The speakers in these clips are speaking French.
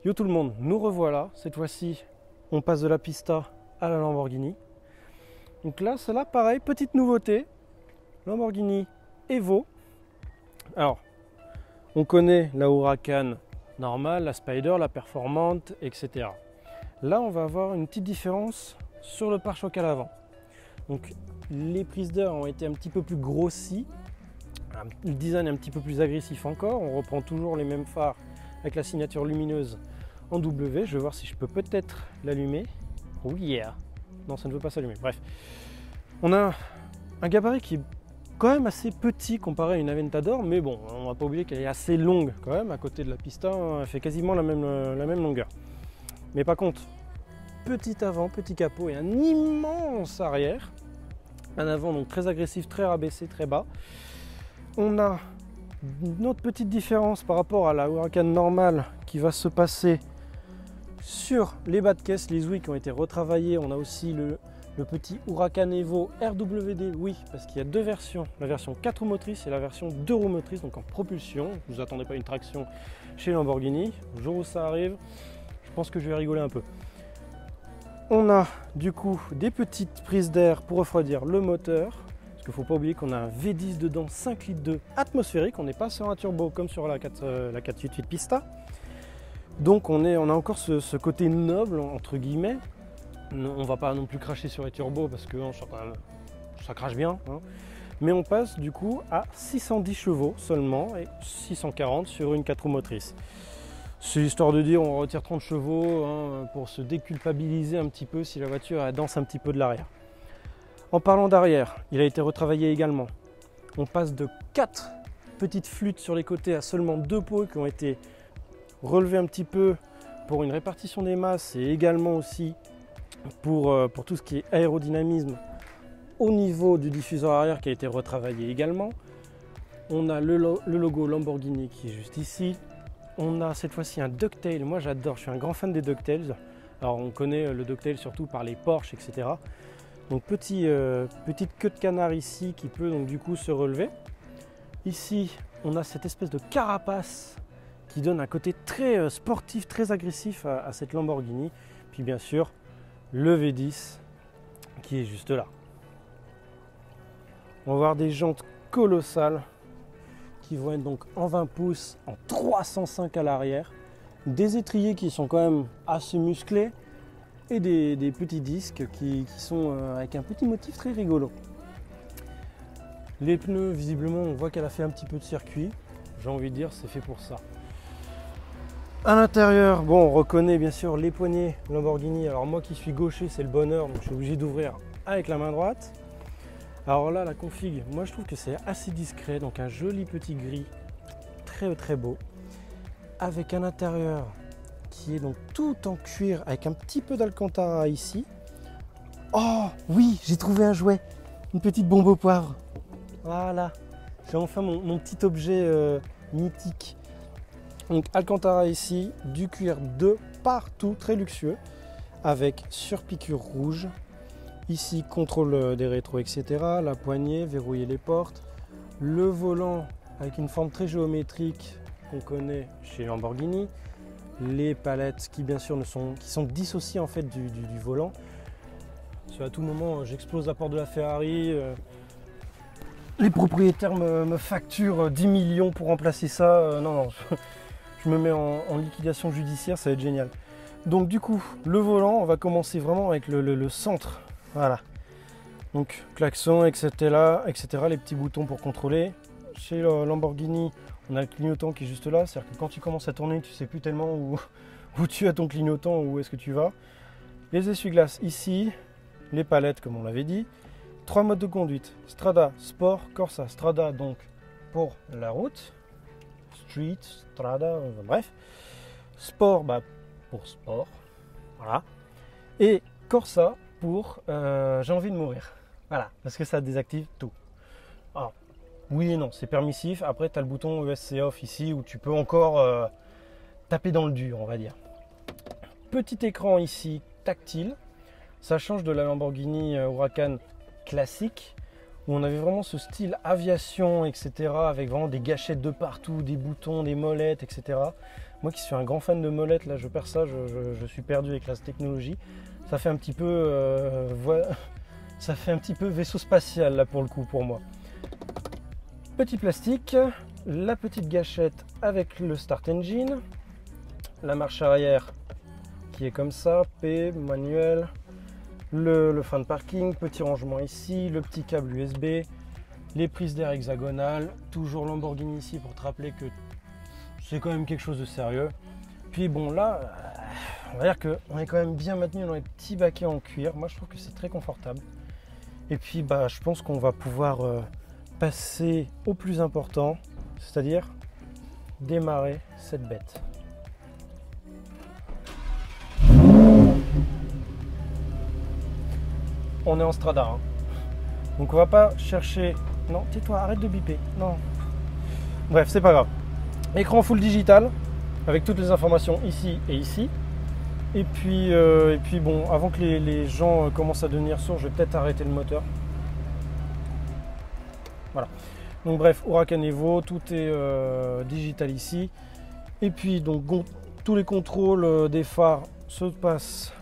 Yo tout le monde, nous revoilà. Cette fois-ci, on passe de la Pista à la Lamborghini. Donc là, c'est là pareil, petite nouveauté. Lamborghini Evo. Alors, on connaît la Huracan normale, la Spider, la performante, etc. Là, on va avoir une petite différence sur le pare-choc à l'avant. Donc, les prises d'air ont été un petit peu plus grossies. Le design est un petit peu plus agressif encore. On reprend toujours les mêmes phares avec la signature lumineuse en W. Je vais voir si je peux peut-être l'allumer. Oh yeah! Non, ça ne veut pas s'allumer. Bref. On a un gabarit qui est quand même assez petit comparé à une Aventador, mais bon, on ne va pas oublier qu'elle est assez longue quand même. À côté de la Pista, elle fait quasiment la même longueur. Mais par contre, petit avant, petit capot et un immense arrière. Un avant donc très agressif, très rabaissé, très bas. On a une autre petite différence par rapport à la Huracan normale qui va se passer sur les bas de caisse, les ouïes qui ont été retravaillés. On a aussi le petit Huracan Evo RWD, oui, parce qu'il y a deux versions, la version 4 roues motrices et la version 2 roues motrices, donc en propulsion. Ne vous attendez pas à une traction chez Lamborghini. Le jour où ça arrive, je pense que je vais rigoler un peu. On a du coup des petites prises d'air pour refroidir le moteur. Il ne faut pas oublier qu'on a un V10 dedans, 5 litres d'eau atmosphérique. On n'est pas sur un turbo comme sur la 488 Pista. Donc on a encore ce côté noble, entre guillemets. On ne va pas non plus cracher sur les turbos parce que ça crache bien. Hein. Mais on passe du coup à 610 chevaux seulement et 640 sur une 4 roues motrices. C'est histoire de dire on retire 30 chevaux hein, pour se déculpabiliser un petit peu si la voiture elle danse un petit peu de l'arrière. En parlant d'arrière, il a été retravaillé également. On passe de 4 petites flûtes sur les côtés à seulement 2 pots qui ont été relevés un petit peu pour une répartition des masses et également aussi pour tout ce qui est aérodynamisme au niveau du diffuseur arrière qui a été retravaillé également. On a le logo Lamborghini qui est juste ici. On a cette fois-ci un ducktail. Moi j'adore, je suis un grand fan des ducktails. Alors on connaît le ducktail surtout par les Porsche, etc. Donc petite queue de canard ici qui peut donc du coup se relever. Ici on a cette espèce de carapace qui donne un côté très sportif, très agressif à cette Lamborghini. Puis bien sûr le V10 qui est juste là. On va avoir des jantes colossales qui vont être donc en 20 pouces, en 305 à l'arrière. Des étriers qui sont quand même assez musclés. Et des petits disques qui sont avec un petit motif très rigolo. Les pneus, visiblement, on voit qu'elle a fait un petit peu de circuit. J'ai envie de dire, c'est fait pour ça. À l'intérieur, bon, on reconnaît bien sûr les poignées Lamborghini. Alors moi qui suis gaucher, c'est le bonheur, donc je suis obligé d'ouvrir avec la main droite. Alors là, la config, moi je trouve que c'est assez discret, donc un joli petit gris, très très beau, avec un intérieur qui est donc tout en cuir avec un petit peu d'Alcantara ici. Oh oui, j'ai trouvé un jouet, une petite bombe au poivre. Voilà, j'ai enfin mon petit objet mythique. Donc Alcantara ici, du cuir de partout, très luxueux, avec surpiqûre rouge. Ici, contrôle des rétros, etc. La poignée, verrouiller les portes. Le volant avec une forme très géométrique qu'on connaît chez Lamborghini. Les palettes qui bien sûr qui sont dissociées en fait du volant. Parce qu'à tout moment j'explose la porte de la Ferrari. Les propriétaires me facturent 10 millions pour remplacer ça. Non, je me mets en liquidation judiciaire, ça va être génial. Donc du coup, le volant, on va commencer vraiment avec le centre. Voilà. Donc klaxon, etc., les petits boutons pour contrôler. Chez Lamborghini, on a le clignotant qui est juste là, c'est-à-dire que quand tu commences à tourner, tu ne sais plus tellement où tu as ton clignotant, où est-ce que tu vas. Les essuie-glaces ici, les palettes comme on l'avait dit. 3 modes de conduite, Strada, Sport, Corsa. Strada donc pour la route, Street, Strada, bref. Sport pour sport, voilà. Et Corsa pour j'ai envie de mourir, voilà, parce que ça désactive tout. Alors, oui et non, c'est permissif. Après, tu as le bouton ESC off ici où tu peux encore taper dans le dur, on va dire. Petit écran ici, tactile. Ça change de la Lamborghini Huracan classique où on avait vraiment ce style aviation, etc. avec vraiment des gâchettes de partout, des boutons, des molettes, etc. Moi qui suis un grand fan de molettes, là je perds ça, je suis perdu avec la technologie. Ça fait un petit peu, ça fait un petit peu vaisseau spatial là pour le coup pour moi. Petit plastique, la petite gâchette avec le Start Engine, la marche arrière qui est comme ça, P, manuel, le frein de parking, petit rangement ici, le petit câble USB, les prises d'air hexagonales, toujours Lamborghini ici pour te rappeler que c'est quand même quelque chose de sérieux. Puis bon là, on va dire qu'on est quand même bien maintenu dans les petits baquets en cuir. Moi je trouve que c'est très confortable. Et puis bah, je pense qu'on va pouvoir passer au plus important, c'est-à-dire démarrer cette bête. On est en Strada, hein. Donc on va pas chercher... Non, tais-toi, arrête de biper. Non. Bref, c'est pas grave. Écran full digital, avec toutes les informations ici et ici. Et puis bon, avant que les gens commencent à devenir sourds, je vais peut-être arrêter le moteur. Voilà. Donc bref, Huracan Evo, tout est digital ici. Et puis donc tous les contrôles des phares se passent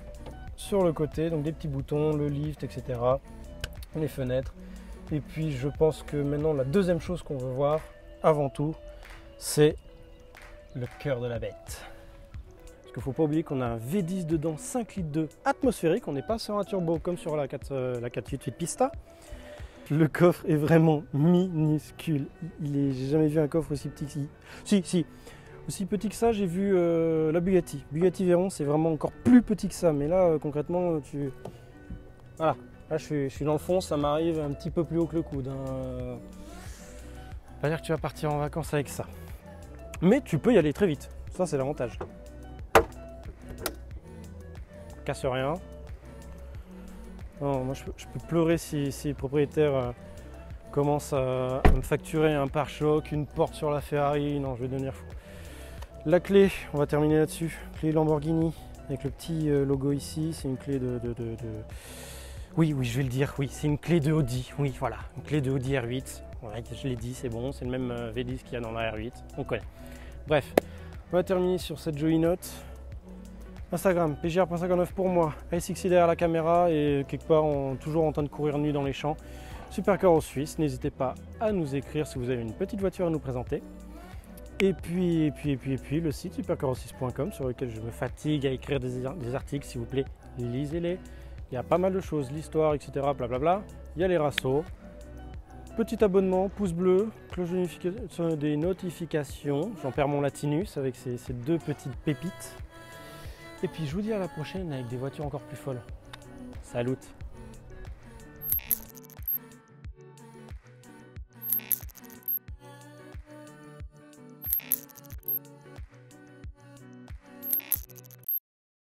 sur le côté, donc des petits boutons, le lift, etc. Les fenêtres. Et puis je pense que maintenant la deuxième chose qu'on veut voir, avant tout, c'est le cœur de la bête. Parce qu'il ne faut pas oublier qu'on a un V10 dedans, 5 litres d'eau atmosphérique. On n'est pas sur un turbo comme sur la 488 Pista. Le coffre est vraiment minuscule. J'ai jamais vu un coffre aussi petit. Si. Aussi petit que ça, j'ai vu la Bugatti. Bugatti Veyron, c'est vraiment encore plus petit que ça. Mais là, concrètement, voilà. Là, je suis dans le fond, ça m'arrive un petit peu plus haut que le coude. Hein. Pas dire que tu vas partir en vacances avec ça. Mais tu peux y aller très vite. Ça, c'est l'avantage. Casse rien. Non, moi, je peux pleurer si le propriétaire commence à me facturer un pare-choc, une porte sur la Ferrari. Non, je vais devenir fou. La clé, on va terminer là-dessus. Clé Lamborghini avec le petit logo ici. C'est une clé de... Oui, je vais le dire. Oui, c'est une clé de Audi. Oui, voilà, une clé de Audi R8. Ouais, je l'ai dit, c'est bon. C'est le même V10 qu'il y a dans la R8. On connaît. Bref, on va terminer sur cette jolie note. Instagram, pgr.59 pour moi. iSixy derrière la caméra et quelque part toujours en train de courir nu dans les champs. Supercar en Suisse. N'hésitez pas à nous écrire si vous avez une petite voiture à nous présenter. Et puis le site supercar6.com sur lequel je me fatigue à écrire des articles, s'il vous plaît, lisez-les. Il y a pas mal de choses, l'histoire, etc. Blablabla. Il y a les rassos. Petit abonnement, pouce bleu, cloche des notifications. J'en perds mon latinus avec ces deux petites pépites. Et puis je vous dis à la prochaine avec des voitures encore plus folles. Salut!